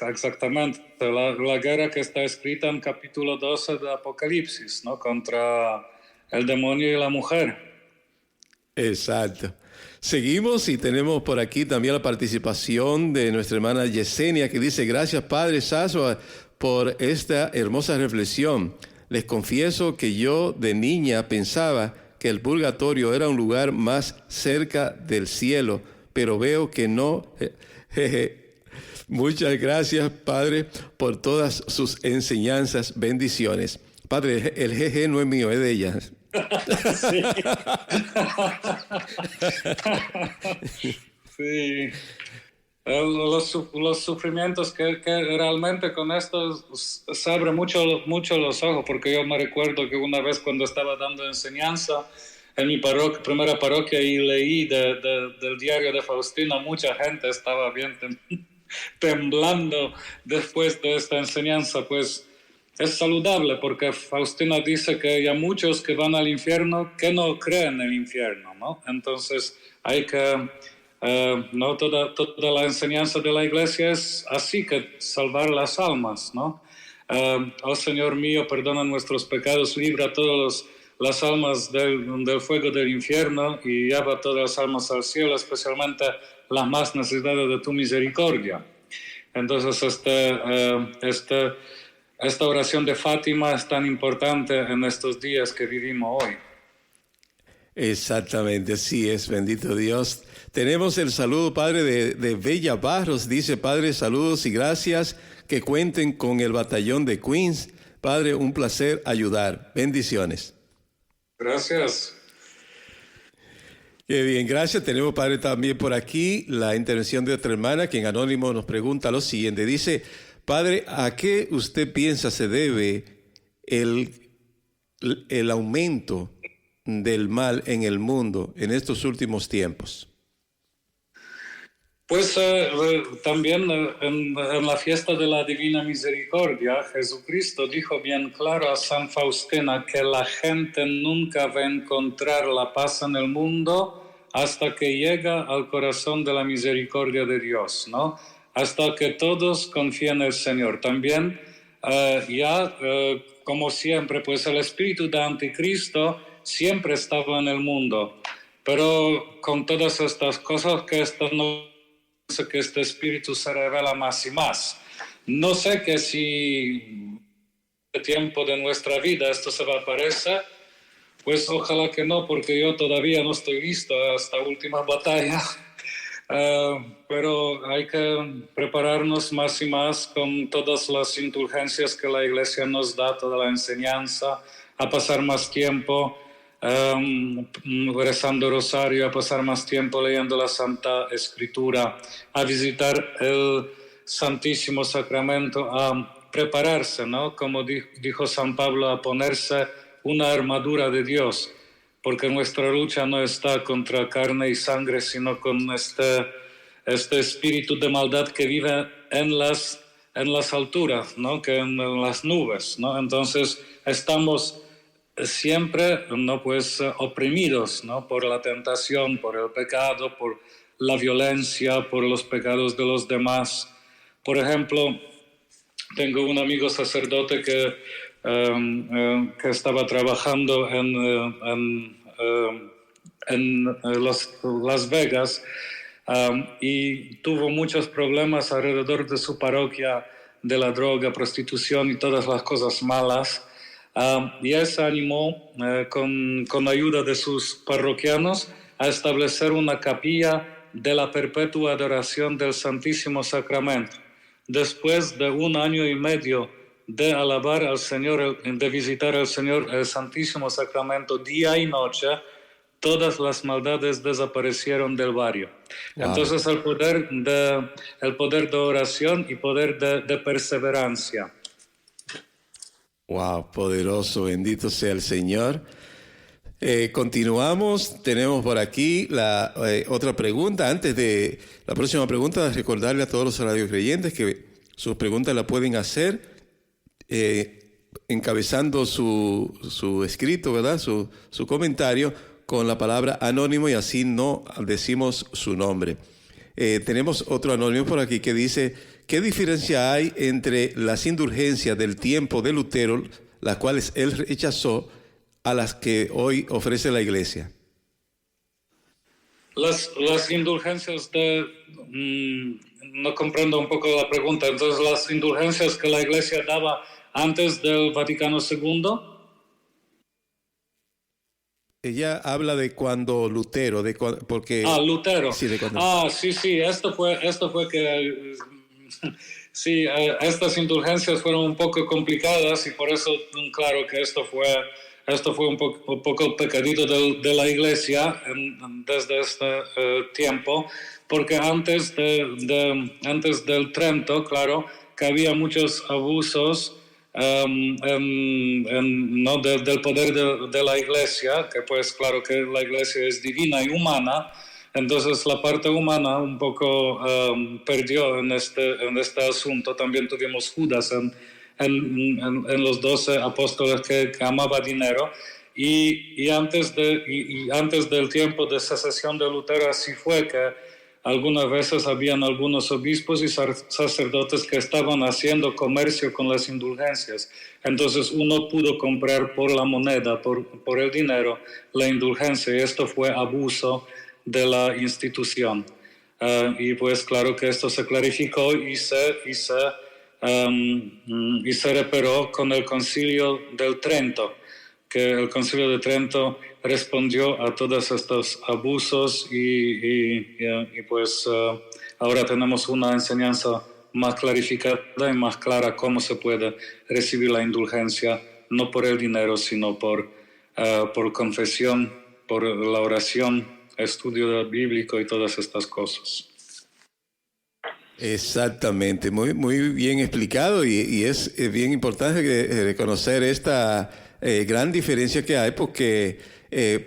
Exactamente, la guerra que está escrita en capítulo 12 de Apocalipsis, ¿no? Contra el demonio y la mujer. Exacto. Seguimos y tenemos por aquí también la participación de nuestra hermana Yesenia, que dice: gracias, Padre Sasso, por esta hermosa reflexión. Les confieso que yo de niña pensaba que el purgatorio era un lugar más cerca del cielo, pero veo que no. Muchas gracias, Padre, por todas sus enseñanzas. Bendiciones. Padre, el jeje no es mío, es de ella. Sí. Sí. Los sufrimientos que realmente con esto se abre mucho los ojos, porque yo me recuerdo que una vez cuando estaba dando enseñanza en mi primera parroquia y leí del diario de Faustina, mucha gente estaba bien temblando después de esta enseñanza, pues es saludable porque Faustina dice que hay muchos que van al infierno que no creen en el infierno, ¿no? Entonces hay que, no toda la enseñanza de la Iglesia es así, que salvar las almas, ¿no? Oh Señor mío, perdona nuestros pecados, libra a todas las almas del fuego del infierno y lleva todas las almas al cielo, especialmente las más necesitadas de tu misericordia. Entonces esta oración de Fátima es tan importante en estos días que vivimos hoy. Exactamente, así es, bendito Dios. Tenemos el saludo, Padre, de Bella Barros. Dice, Padre, saludos y gracias, que cuenten con el batallón de Queens. Padre, un placer ayudar. Bendiciones. Gracias. Qué bien, gracias. Tenemos, Padre, también por aquí la intervención de otra hermana que en anónimo nos pregunta lo siguiente. Dice, Padre, ¿a qué usted piensa se debe el aumento del mal en el mundo en estos últimos tiempos? Pues también en la fiesta de la Divina Misericordia, Jesucristo dijo bien claro a San Faustina que la gente nunca va a encontrar la paz en el mundo hasta que llega al corazón de la misericordia de Dios, ¿no? Hasta que todos confíen en el Señor. También como siempre, pues el espíritu de Anticristo siempre estaba en el mundo, pero con todas estas cosas que este espíritu se revela más y más. No sé que si el tiempo de nuestra vida esto se va a aparecer, pues ojalá que no, porque yo todavía no estoy listo a esta última batalla. Pero hay que prepararnos más y más con todas las indulgencias que la Iglesia nos da, toda la enseñanza, a pasar más tiempo rezando rosario, a pasar más tiempo leyendo la Santa Escritura, a visitar el Santísimo Sacramento, a prepararse, ¿no? Como dijo San Pablo, a ponerse una armadura de Dios, porque nuestra lucha no está contra carne y sangre, sino con este espíritu de maldad que vive en las alturas, ¿no? Que en las nubes, ¿no? Entonces estamos siempre, ¿no? Pues oprimidos, ¿no? Por la tentación, por el pecado, por la violencia, por los pecados de los demás. Por ejemplo, tengo un amigo sacerdote que estaba trabajando en Las Vegas y tuvo muchos problemas alrededor de su parroquia, de la droga, prostitución y todas las cosas malas. Y él se animó con ayuda de sus parroquianos a establecer una capilla de la perpetua adoración del Santísimo Sacramento. Después de 1 año y medio de alabar al Señor, de visitar al Señor, el Santísimo Sacramento día y noche, todas las maldades desaparecieron del barrio. Wow. Entonces el poder de oración y poder de perseverancia. Wow, poderoso, bendito sea el Señor. Continuamos, tenemos por aquí la otra pregunta. Antes de la próxima pregunta, recordarle a todos los radiocreyentes que sus preguntas la pueden hacer encabezando su escrito, ¿verdad? Su comentario con la palabra anónimo, y así no decimos su nombre. Tenemos otro anónimo por aquí que dice: ¿qué diferencia hay entre las indulgencias del tiempo de Lutero, las cuales él rechazó, a las que hoy ofrece la Iglesia? Las indulgencias no comprendo un poco la pregunta. Entonces, las indulgencias que la Iglesia daba antes del Vaticano II. Ella habla de cuando Lutero, porque... Lutero. Sí, de cuando... Sí, esto fue que... Sí, estas indulgencias fueron un poco complicadas y por eso, claro, que esto fue un poco el pecadito de la Iglesia desde este tiempo, porque antes del Trento, claro, que había muchos abusos ¿no? del poder de la Iglesia, que pues claro que la Iglesia es divina y humana. Entonces la parte humana un poco perdió en este asunto. También tuvimos Judas en los 12 apóstoles que amaba dinero. Y antes del tiempo de secesión de Lutero así fue que algunas veces habían algunos obispos y sacerdotes que estaban haciendo comercio con las indulgencias. Entonces uno pudo comprar por la moneda, por el dinero, la indulgencia, y esto fue abuso de la institución. Y pues claro que esto se clarificó y se reparó con el Concilio del Trento, que el Concilio de Trento respondió a todos estos abusos y pues ahora tenemos una enseñanza más clarificada y más clara cómo se puede recibir la indulgencia, no por el dinero, sino por confesión, por la oración, estudio bíblico y todas estas cosas. Exactamente, muy, muy bien explicado y es bien importante reconocer esta gran diferencia que hay porque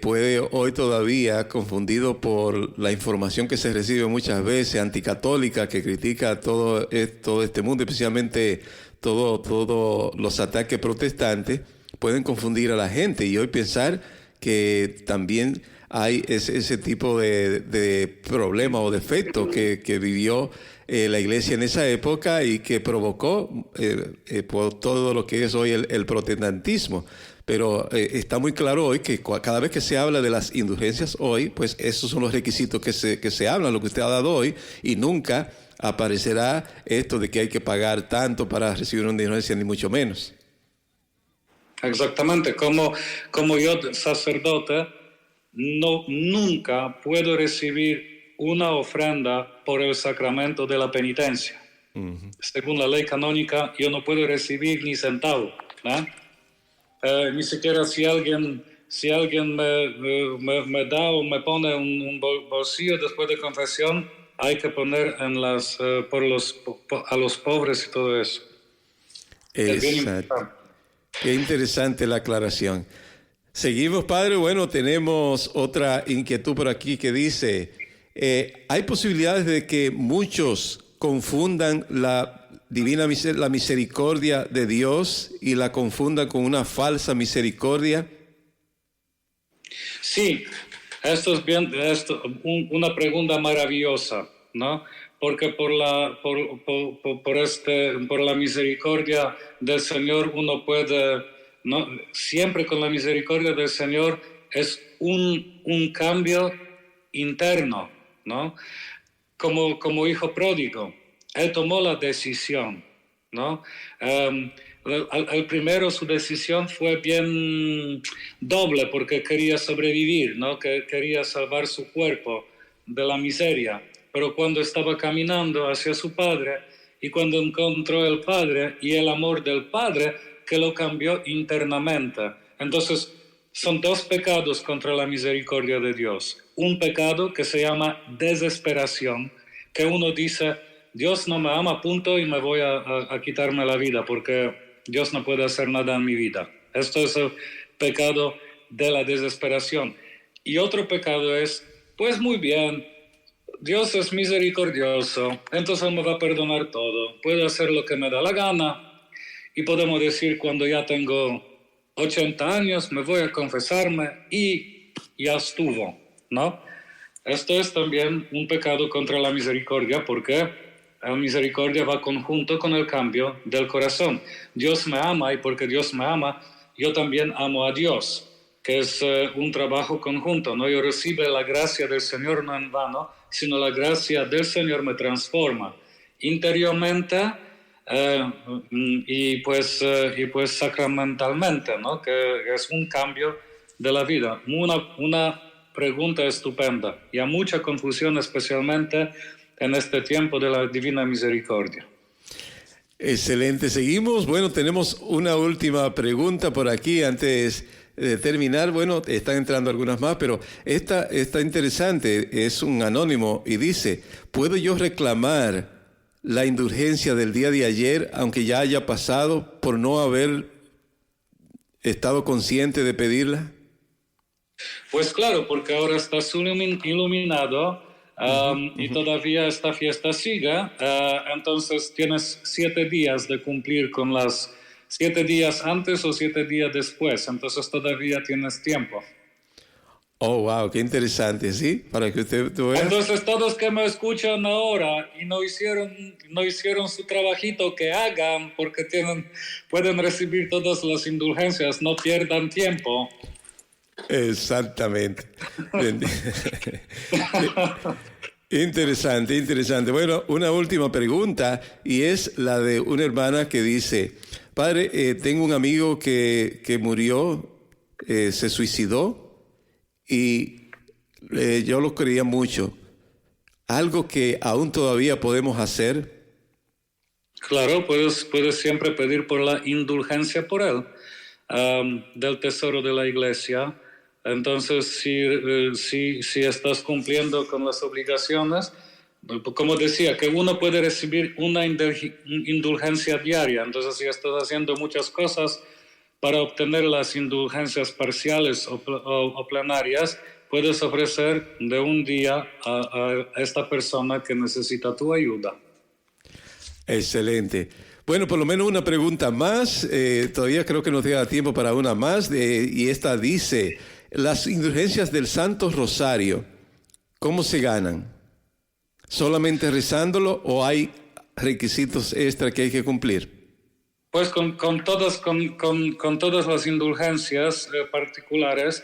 puede hoy todavía, confundido por la información que se recibe muchas veces, anticatólica, que critica todo este mundo, especialmente todos los ataques protestantes, pueden confundir a la gente y hoy pensar que también hay ese tipo de problema o defecto que vivió la iglesia en esa época y que provocó por todo lo que es hoy el protestantismo. Pero está muy claro hoy que cada vez que se habla de las indulgencias hoy, pues esos son los requisitos que se hablan, lo que usted ha dado hoy, y nunca aparecerá esto de que hay que pagar tanto para recibir una indulgencia, ni mucho menos. Exactamente, como yo sacerdote nunca puedo recibir una ofrenda por el sacramento de la penitencia. Uh-huh. Según la ley canónica, yo no puedo recibir ni centavo, ¿no? Ni siquiera si alguien me da o me pone un bolsillo después de confesión, hay que poner a los pobres y todo eso. Exacto. Qué interesante la aclaración. Seguimos, padre. Bueno, tenemos otra inquietud por aquí que dice, ¿hay posibilidades de que muchos confundan la misericordia de Dios y la confundan con una falsa misericordia? Sí, esto es una pregunta maravillosa, ¿no? Porque por la misericordia del Señor uno puede, ¿no? Siempre con la misericordia del Señor es un cambio interno, ¿no? Como hijo pródigo, él tomó la decisión, ¿no? Al primero su decisión fue bien doble porque quería sobrevivir, ¿no? Que quería salvar su cuerpo de la miseria. Pero cuando estaba caminando hacia su padre y cuando encontró el padre y el amor del padre que lo cambió internamente. Entonces, son dos pecados contra la misericordia de Dios. Un pecado que se llama desesperación, que uno dice, Dios no me ama, punto, y me voy a quitarme la vida porque Dios no puede hacer nada en mi vida. Esto es el pecado de la desesperación. Y otro pecado es, pues muy bien, Dios es misericordioso, entonces me va a perdonar todo. Puedo hacer lo que me da la gana y podemos decir cuando ya tengo 80 años me voy a confesarme y ya estuvo, ¿no? Esto es también un pecado contra la misericordia porque la misericordia va conjunto con el cambio del corazón. Dios me ama y porque Dios me ama, yo también amo a Dios, que es un trabajo conjunto, ¿no? Yo recibo la gracia del Señor no en vano, sino la gracia del Señor me transforma interiormente y pues sacramentalmente, ¿no? Que es un cambio de la vida. Una pregunta estupenda y hay mucha confusión especialmente en este tiempo de la Divina Misericordia. Excelente, seguimos. Bueno, tenemos una última pregunta por aquí antes de terminar. Bueno, están entrando algunas más, pero esta está interesante, es un anónimo y dice, ¿puedo yo reclamar la indulgencia del día de ayer, aunque ya haya pasado, por no haber estado consciente de pedirla? Pues claro, porque ahora estás iluminado y todavía esta fiesta sigue, entonces tienes 7 días de cumplir con las 7 días antes o 7 días después, entonces todavía tienes tiempo. Oh, wow, qué interesante, ¿sí? Para que usted tú veas. Entonces todos que me escuchan ahora y no hicieron su trabajito, que hagan, porque pueden recibir todas las indulgencias, no pierdan tiempo. Exactamente. Interesante, interesante. Bueno, una última pregunta y es la de una hermana que dice, padre, tengo un amigo que murió, se suicidó y yo lo quería mucho. ¿Algo que aún todavía podemos hacer? Claro, puedes siempre pedir por la indulgencia por él, del tesoro de la iglesia. Entonces, si estás cumpliendo con las obligaciones, como decía, que uno puede recibir una indulgencia diaria. Entonces, si estás haciendo muchas cosas para obtener las indulgencias parciales o plenarias, puedes ofrecer de un día a esta persona que necesita tu ayuda. Excelente. Bueno, por lo menos una pregunta más. Todavía creo que nos queda tiempo para una más. Y esta dice, las indulgencias del Santo Rosario, ¿cómo se ganan? ¿Solamente rezándolo o hay requisitos extra que hay que cumplir? Pues con todas las indulgencias particulares,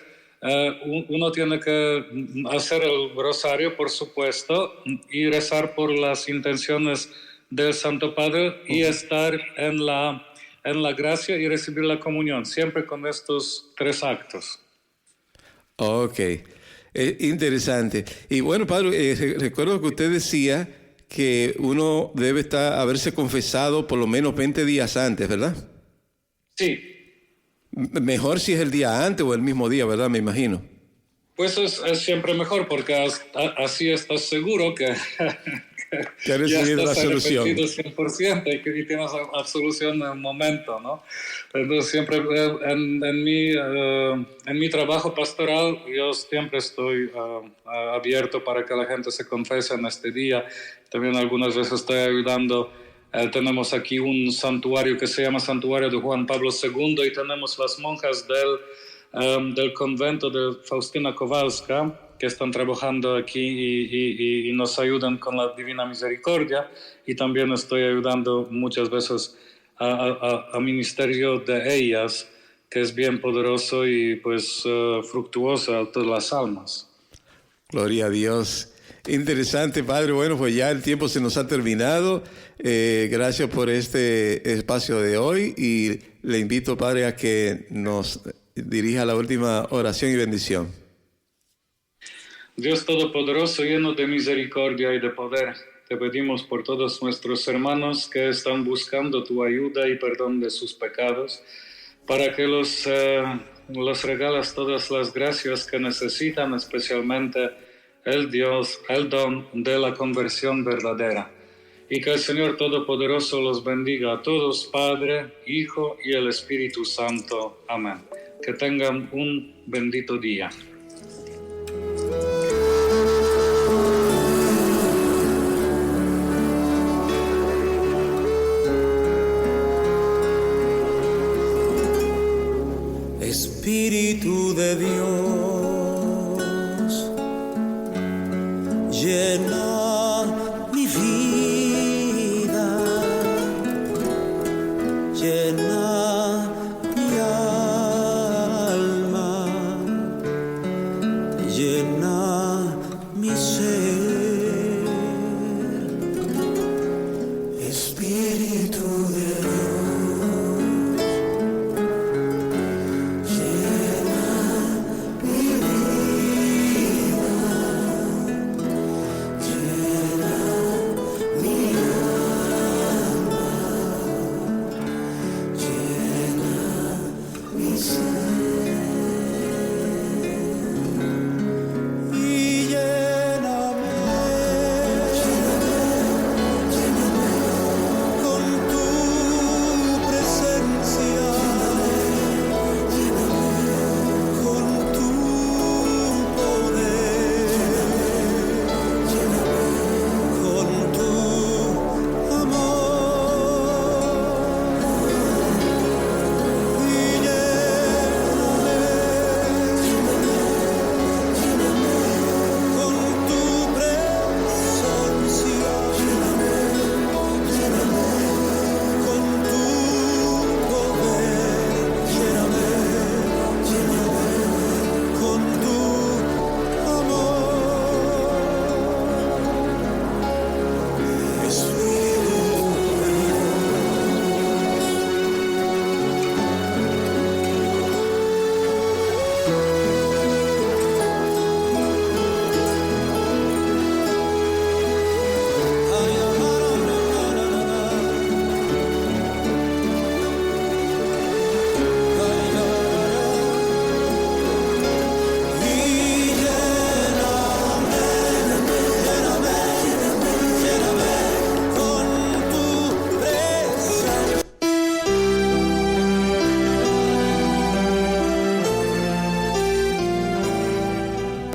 uno tiene que hacer el rosario, por supuesto, y rezar por las intenciones del Santo Padre y estar en la gracia y recibir la comunión, siempre con estos 3 actos. Ok, interesante. Y bueno, padre, recuerdo que usted decía que uno debe haberse confesado por lo menos 20 días antes, ¿verdad? Sí. Mejor si es el día antes o el mismo día, ¿verdad? Me imagino. Pues es siempre mejor, porque así estás seguro que ha recibido la solución. 100% y tienes absolución en el momento, ¿no? Entonces siempre en mi trabajo pastoral yo siempre estoy abierto para que la gente se confese en este día. También algunas veces estoy ayudando. Tenemos aquí un santuario que se llama Santuario de Juan Pablo II y tenemos las monjas del convento de Faustina Kowalska que están trabajando aquí y nos ayudan con la Divina Misericordia, y también estoy ayudando muchas veces a ministerio de ellas, que es bien poderoso y pues fructuoso a todas las almas. Gloria a Dios. Interesante, padre. Bueno, pues ya el tiempo se nos ha terminado. Gracias por este espacio de hoy y le invito, padre, a que nos dirija la última oración y bendición. Dios Todopoderoso, lleno de misericordia y de poder, te pedimos por todos nuestros hermanos que están buscando tu ayuda y perdón de sus pecados, para que los regalas todas las gracias que necesitan, especialmente el don de la conversión verdadera. Y que el Señor Todopoderoso los bendiga a todos, Padre, Hijo y el Espíritu Santo. Amén. Que tengan un bendito día. Espíritu de Dios, llena mi vida, llena mi alma, llena mi ser. Espíritu de Dios,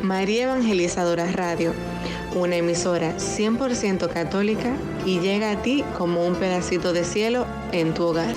María Evangelizadora Radio, una emisora 100% católica y llega a ti como un pedacito de cielo en tu hogar.